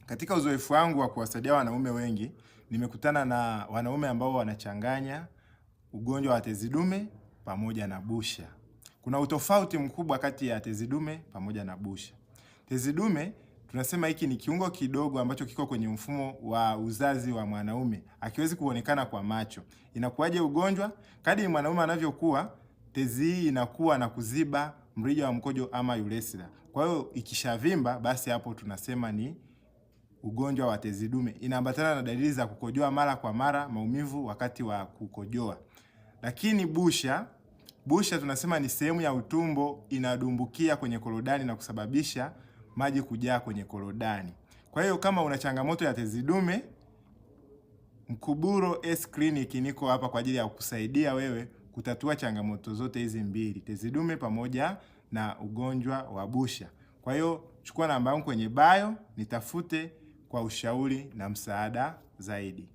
Katika uzoefu wangu wa kuwasaidia wanaume wengi, nimekutana na wanaume ambao wanachanganya ugonjwa wa tezi dume pamoja na busha. Kuna utofauti mkubwa kati ya tezi dume pamoja na busha. Tezi dume tunasema hiki ni kiungo kidogo ambacho kiko kwenye mfumo wa uzazi wa mwanaume, hakiwezi kuonekana kwa macho. Inakuwaje ugonjwa? Kadri mwanaume anavyokuwa, tezi hii inakuwa na kuziba mrija wa mkojo ama urethra. Kwa hiyo ikishavimba, basi hapo tunasema ni ugonjwa wa tezi dume. Inaambatana na dalili za kukojoa mara kwa mara, maumivu wakati wa kukojoa. Lakini busha tunasema ni sehemu ya utumbo inadumbukia kwenye korodani na kusababisha maji kujaa kwenye korodani. Kwa hiyo kama una changamoto ya tezi dume, Mkuburo S Clinic niko hapa kwa ajili ya kukusaidia wewe kutatua changamoto zote hizi mbili, tezi dume pamoja na ugonjwa wa busha. Kwa hiyo chukua namba yangu kwenye bio, nitafute kwa ushauri na msaada zaidi.